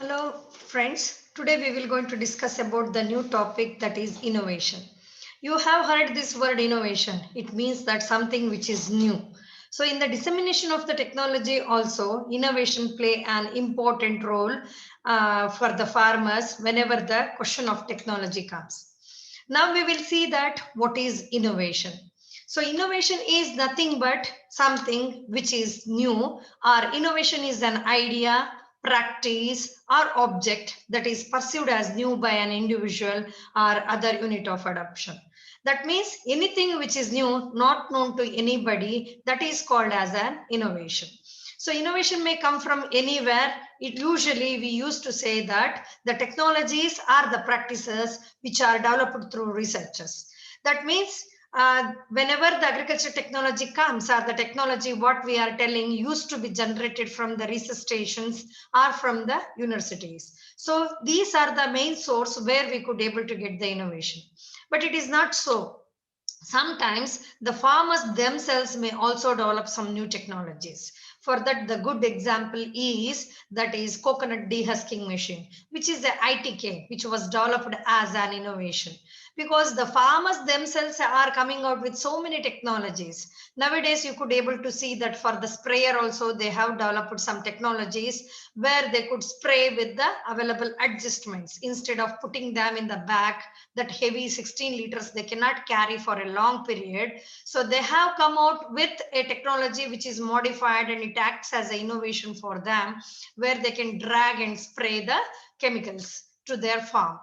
Hello friends, today we will going to discuss about the new topic that is innovation. You have heard this word innovation. It means that something which is new. So in the dissemination of the technology also, innovation play an important role for the farmers whenever the question of technology comes. Now we will see that what is innovation. So innovation is nothing but something which is new, or innovation is an idea, practice, or object that is perceived as new by an individual or other unit of adoption. That means anything which is new, not known to anybody, that is called as an innovation. So innovation may come from anywhere. It usually we used to say that the technologies are the practices which are developed through researchers. That means whenever the agriculture technology comes, or the technology what we are telling used to be generated from the research stations or from the universities. So these are the main source where we could able to get the innovation. But it is not so. Sometimes the farmers themselves may also develop some new technologies. For that, the good example is that is coconut dehusking machine, which is the ITK, which was developed as an innovation. Because the farmers themselves are coming out with so many technologies. Nowadays, you could able to see that for the sprayer also, they have developed some technologies where they could spray with the available adjustments instead of putting them in the back, that heavy 16 liters they cannot carry for a long period. So they have come out with a technology which is modified, and it acts as an innovation for them, where they can drag and spray the chemicals to their farm.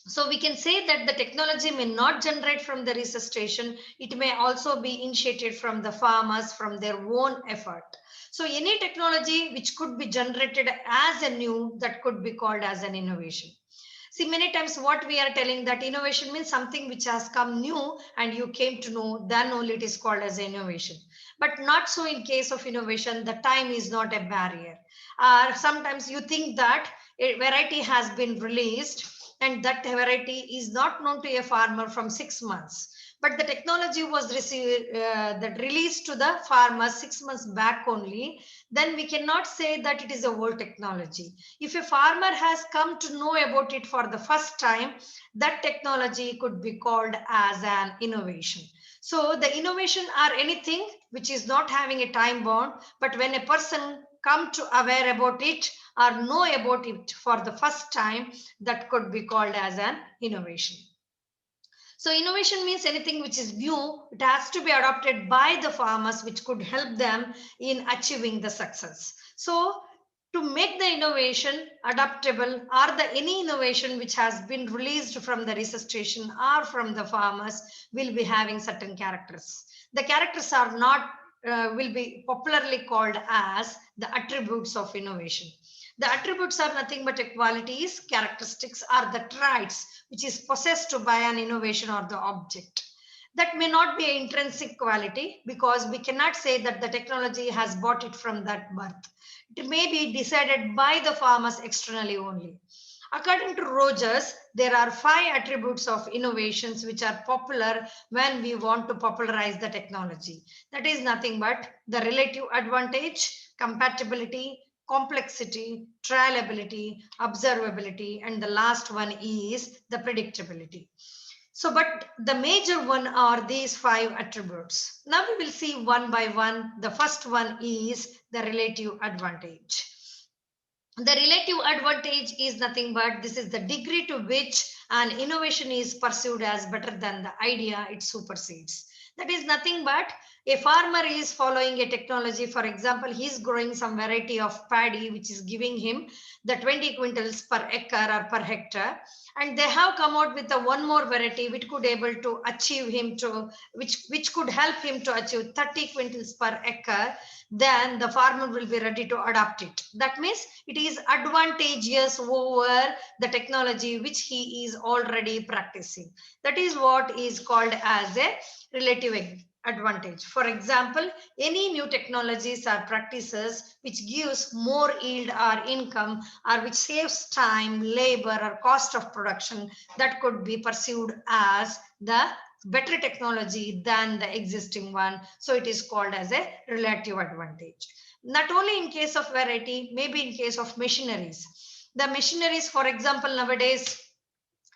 So we can say that the technology may not generate from the research station. It may also be initiated from the farmers, from their own effort. So any technology which could be generated as a new, that could be called as an innovation. See, many times what we are telling that innovation means something which has come new and you came to know, then only it is called as innovation. But not so in case of innovation, the time is not a barrier. Sometimes you think that a variety has been released and that variety is not known to a farmer from 6 months. But the technology was that released to the farmer 6 months back only, then we cannot say that it is a old technology. If a farmer has come to know about it for the first time, that technology could be called as an innovation. So the innovation are anything which is not having a time bound, but when a person come to aware about it or know about it for the first time, that could be called as an innovation. So innovation means anything which is new. It has to be adopted by the farmers, which could help them in achieving the success. So to make the innovation adaptable, or the any innovation which has been released from the research station or from the farmers, will be having certain characters. The characters are not will be popularly called as the attributes of innovation. The attributes are nothing but qualities, characteristics, are the traits which is possessed by an innovation or the object. That may not be an intrinsic quality, because we cannot say that the technology has bought it from that birth. It may be decided by the farmers externally only. According to Rogers, there are 5 attributes of innovations which are popular when we want to popularize the technology. That is nothing but the relative advantage, compatibility, complexity, trialability, observability, and the last one is the predictability. So, but the major one are these 5 attributes. Now we will see one by one. The first one is the relative advantage. The relative advantage is nothing but this is the degree to which an innovation is perceived as better than the idea it supersedes. That is nothing but a farmer is following a technology. For example, he is growing some variety of paddy which is giving him the 20 quintals per acre or per hectare, and they have come out with a one more variety which could able to achieve him to which could help him to achieve 30 quintals per acre. Then the farmer will be ready to adopt it. That means it is advantageous over the technology which he is already practicing. That is what is called as a relative advantage. For example, any new technologies or practices which gives more yield or income, or which saves time, labor, or cost of production, that could be perceived as the better technology than the existing one. So it is called as a relative advantage. Not only in case of variety, maybe in case of machineries. The machineries, for example, nowadays,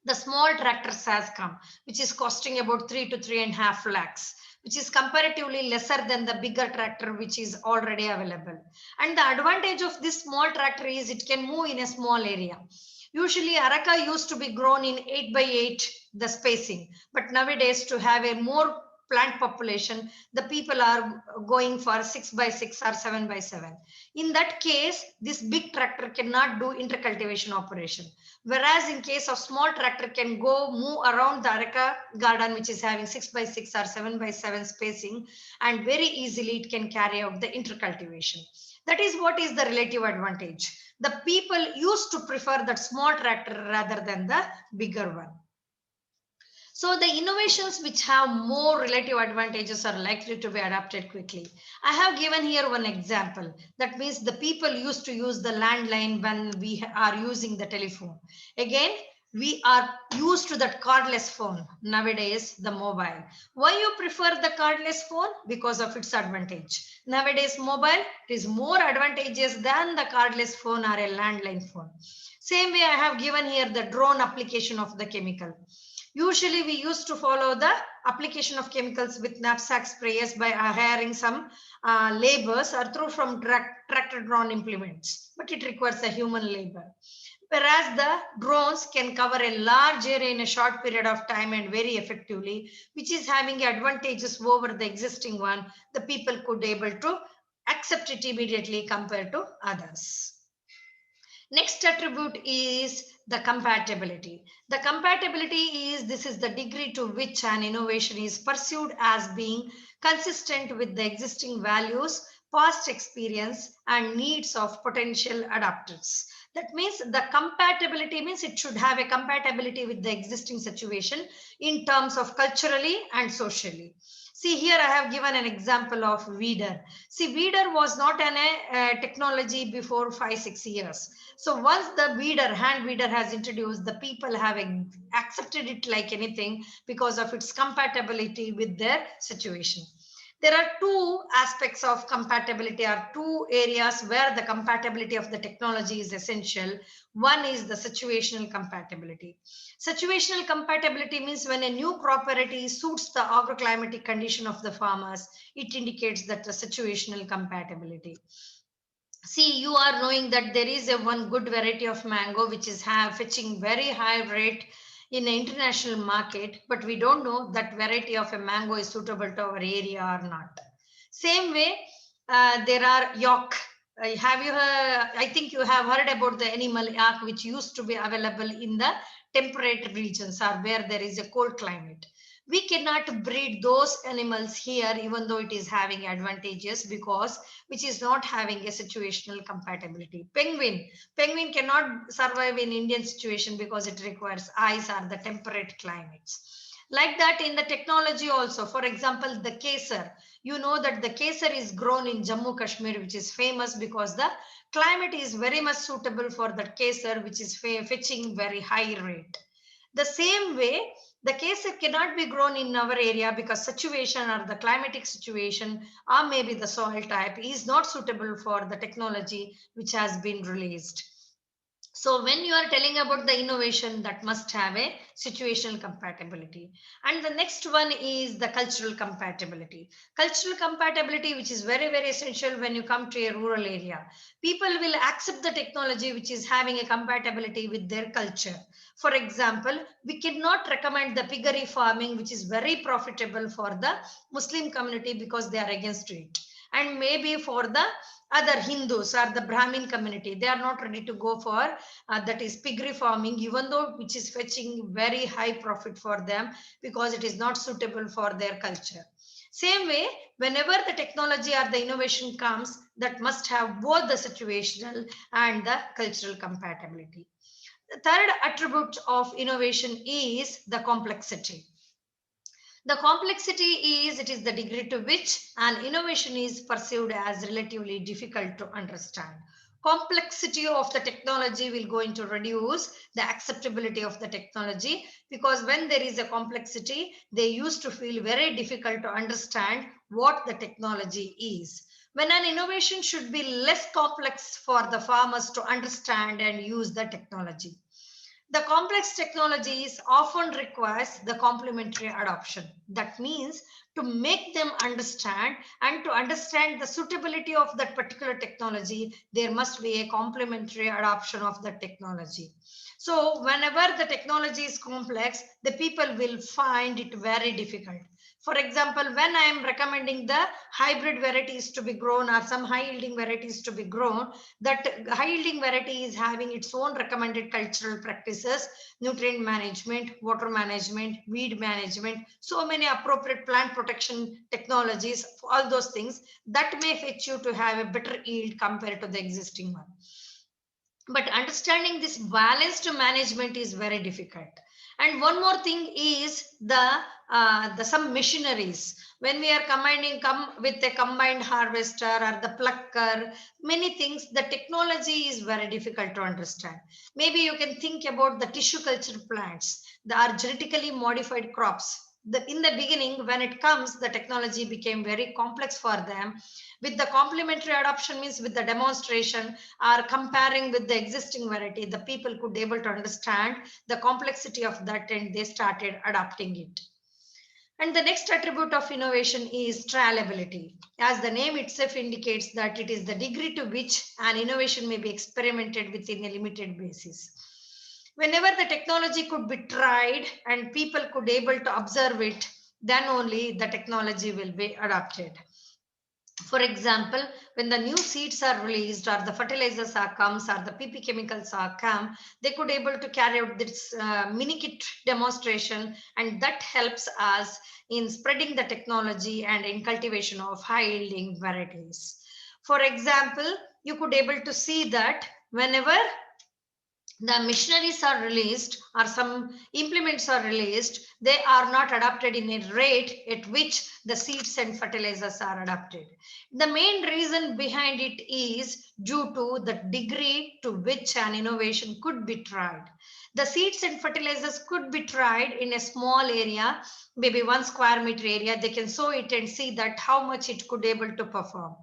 the small tractors has come, which is costing about 3 to 3.5 lakhs, which is comparatively lesser than the bigger tractor which is already available. And the advantage of this small tractor is it can move in a small area. Usually areca used to be grown in 8 by 8 the spacing, but nowadays to have a more plant population, the people are going for 6 by 6 or 7 by 7. In that case, this big tractor cannot do intercultivation operation. Whereas in case of small tractor can go move around the areca garden, which is having 6 by 6 or 7 by 7 spacing, and very easily it can carry out the intercultivation. That is what is the relative advantage. The people used to prefer that small tractor rather than the bigger one. So the innovations which have more relative advantages are likely to be adopted quickly. I have given here one example. That means the people used to use the landline when we are using the telephone. Again, we are used to that cardless phone. Nowadays, the mobile. Why you prefer the cardless phone? Because of its advantage. Nowadays, mobile is more advantageous than the cardless phone or a landline phone. Same way I have given here the drone application of the chemical. Usually we used to follow the application of chemicals with knapsack sprayers by hiring some laborers or through from tractor drawn implements, but it requires a human labor. Whereas the drones can cover a large area in a short period of time and very effectively, which is having advantages over the existing one, the people could able to accept it immediately compared to others. Next attribute is the compatibility. The compatibility is this is the degree to which an innovation is pursued as being consistent with the existing values, past experience, and needs of potential adapters. That means the compatibility means it should have a compatibility with the existing situation in terms of culturally and socially. See here I have given an example of weeder. See, weeder was not a technology before 5 6 years. So once the weeder, hand weeder has introduced, the people have accepted it like anything because of its compatibility with their situation. There are two aspects of compatibility, or two areas where the compatibility of the technology is essential. One is the situational compatibility. Situational compatibility means when a new crop variety suits the agroclimatic condition of the farmers, it indicates that the situational compatibility. See, you are knowing that there is a one good variety of mango which is fetching very high rate in the international market, but we don't know that variety of a mango is suitable to our area or not. Same way, there are yak. Have you heard, I think you have heard about the animal yak which used to be available in the temperate regions or where there is a cold climate. We cannot breed those animals here even though it is having advantages because which is not having a situational compatibility. Penguin cannot survive in Indian situation because it requires ice or the temperate climates. Like that in the technology also, for example, the kesar. You know that the kesar is grown in Jammu Kashmir, which is famous because the climate is very much suitable for the kesar, which is fetching very high rate. The same way, the kesar cannot be grown in our area because situation or the climatic situation or maybe the soil type is not suitable for the technology which has been released. So when you are telling about the innovation, that must have a situational compatibility. And the next one is the cultural compatibility. Cultural compatibility, which is very, very essential when you come to a rural area. People will accept the technology which is having a compatibility with their culture. For example, we cannot recommend the piggery farming, which is very profitable for the Muslim community because they are against it. And maybe for the other Hindus or the Brahmin community, they are not ready to go for that is piggery farming, even though which is fetching very high profit for them because it is not suitable for their culture. Same way, whenever the technology or the innovation comes, that must have both the situational and the cultural compatibility. The third attribute of innovation is the complexity. The complexity is it is the degree to which an innovation is perceived as relatively difficult to understand. Complexity of the technology will going to reduce the acceptability of the technology because when there is a complexity, they used to feel very difficult to understand what the technology is. when an innovation should be less complex for the farmers to understand and use the technology. The complex technologies often requires the complementary adoption. That means to make them understand and to understand the suitability of that particular technology, there must be a complementary adoption of the technology. So whenever the technology is complex, the people will find it very difficult. For example, when I am recommending the hybrid varieties to be grown or some high yielding varieties to be grown, that high yielding variety is having its own recommended cultural practices, nutrient management, water management, weed management, so many appropriate plant protection technologies, all those things that may fetch you to have a better yield compared to the existing one. But understanding this balanced management is very difficult. And one more thing is the some machineries. When we are combining come with a combined harvester or the plucker, many things, the technology is very difficult to understand. Maybe you can think about the tissue culture plants, the are genetically modified crops. In the beginning, when it comes, the technology became very complex for them. With the complementary adoption means with the demonstration or comparing with the existing variety, the people could able to understand the complexity of that and they started adopting it. And the next attribute of innovation is trialability. As the name itself indicates that it is the degree to which an innovation may be experimented within a limited basis. Whenever the technology could be tried and people could able to observe it, then only the technology will be adopted. For example, when the new seeds are released or the fertilizers are comes or the pp chemicals are come, they could able to carry out this mini kit demonstration, and that helps us in spreading the technology and in cultivation of high yielding varieties. For example, you could able to see that whenever the machineries are released or some implements are released, they are not adapted in a rate at which the seeds and fertilizers are adapted. The main reason behind it is due to the degree to which an innovation could be tried. The seeds and fertilizers could be tried in a small area, maybe 1 square meter area. They can sow it and see that how much it could able to perform.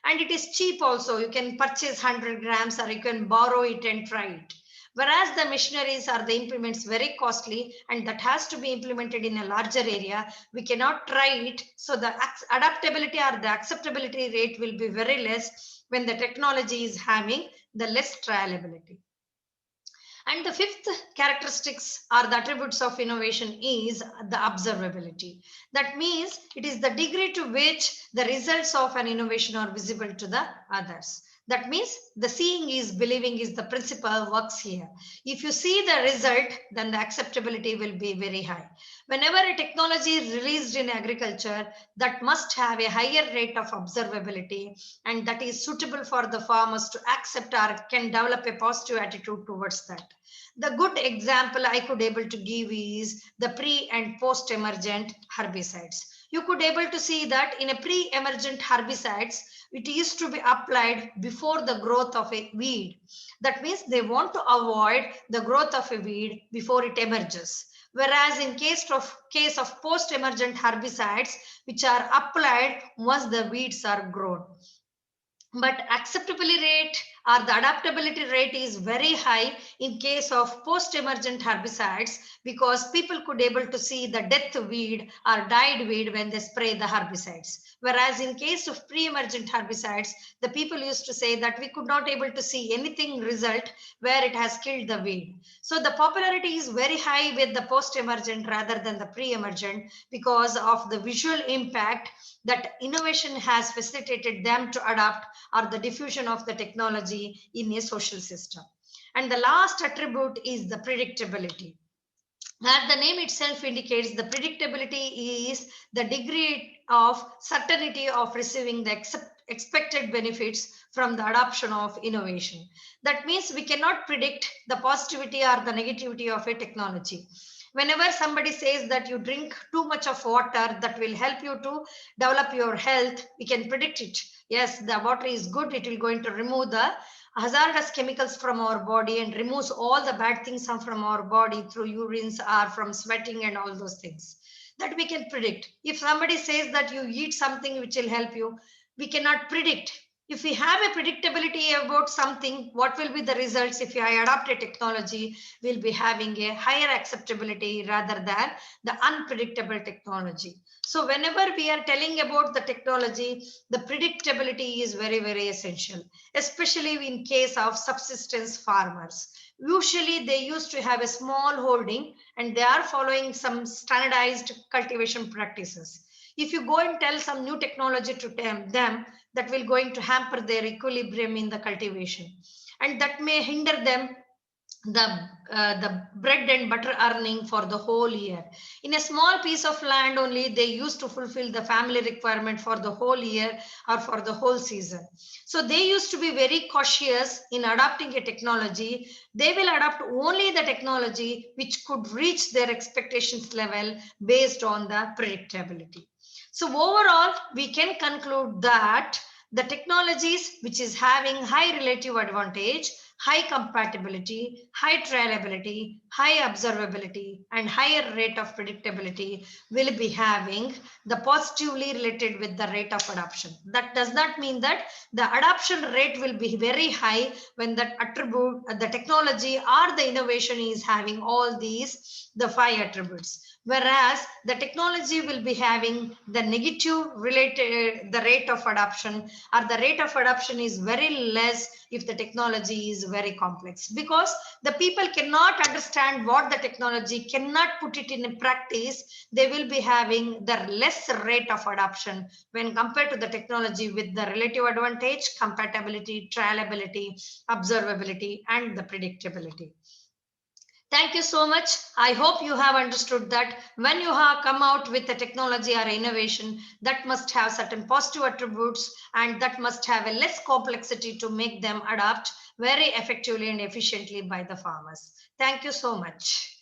And it is cheap also. You can purchase 100 grams or you can borrow it and try it. Whereas the machineries or the implements very costly and that has to be implemented in a larger area, we cannot try it. So the adaptability or the acceptability rate will be very less when the technology is having the less trialability. And the fifth characteristics or the attributes of innovation is the observability. That means it is the degree to which the results of an innovation are visible to the others. That means the seeing is believing is the principle works here. If you see the result, then the acceptability will be very high. Whenever a technology is released in agriculture, that must have a higher rate of observability and that is suitable for the farmers to accept or can develop a positive attitude towards that. The good example I could able to give is the pre and post emergent herbicides. You could able to see that in a pre emergent herbicides, it used to be applied before the growth of a weed. That means they want to avoid the growth of a weed before it emerges. Whereas in case of post emergent herbicides, which are applied once the weeds are grown. But acceptability rate or the adaptability rate is very high in case of post-emergent herbicides because people could able to see the death weed or died weed when they spray the herbicides. Whereas in case of pre-emergent herbicides, the people used to say that we could not able to see anything result where it has killed the weed. So the popularity is very high with the post-emergent rather than the pre-emergent because of the visual impact that innovation has facilitated them to adopt or the diffusion of the technology in a social system. And the last attribute is the predictability. As the name itself indicates, the predictability is the degree of certainty of receiving the expected benefits from the adoption of innovation. That means we cannot predict the positivity or the negativity of a technology. Whenever somebody says that you drink too much of water that will help you to develop your health, we can predict it. Yes, the water is good, it will going to remove the hazardous chemicals from our body and removes all the bad things from our body through urines or from sweating and all those things that we can predict. If somebody says that you eat something which will help you, we cannot predict. If we have a predictability about something, what will be the results? If I adopt a technology, we'll be having a higher acceptability rather than the unpredictable technology. So whenever we are telling about the technology, the predictability is very, very essential, especially in case of subsistence farmers. Usually they used to have a small holding and they are following some standardized cultivation practices. If you go and tell some new technology to them, that will going to hamper their equilibrium in the cultivation, and that may hinder them the bread and butter earning for the whole year. In a small piece of land only, they used to fulfill the family requirement for the whole year or for the whole season. So they used to be very cautious in adopting a technology. They will adopt only the technology which could reach their expectations level based on the predictability. So overall, we can conclude that the technologies which is having high relative advantage, high compatibility, high trialability, high observability, and higher rate of predictability will be having the positively related with the rate of adoption. That does not mean that the adoption rate will be very high when that attribute, the technology or the innovation is having all these, the 5 attributes. Whereas the technology will be having the negative related, the rate of adoption, or the rate of adoption is very less if the technology is very complex, because the people cannot understand what the technology, cannot put it in practice. They will be having the less rate of adoption when compared to the technology with the relative advantage, compatibility, trialability, observability, and the predictability. Thank you so much. I hope you have understood that when you have come out with a technology or innovation, that must have certain positive attributes and that must have a less complexity to make them adapt very effectively and efficiently by the farmers. Thank you so much.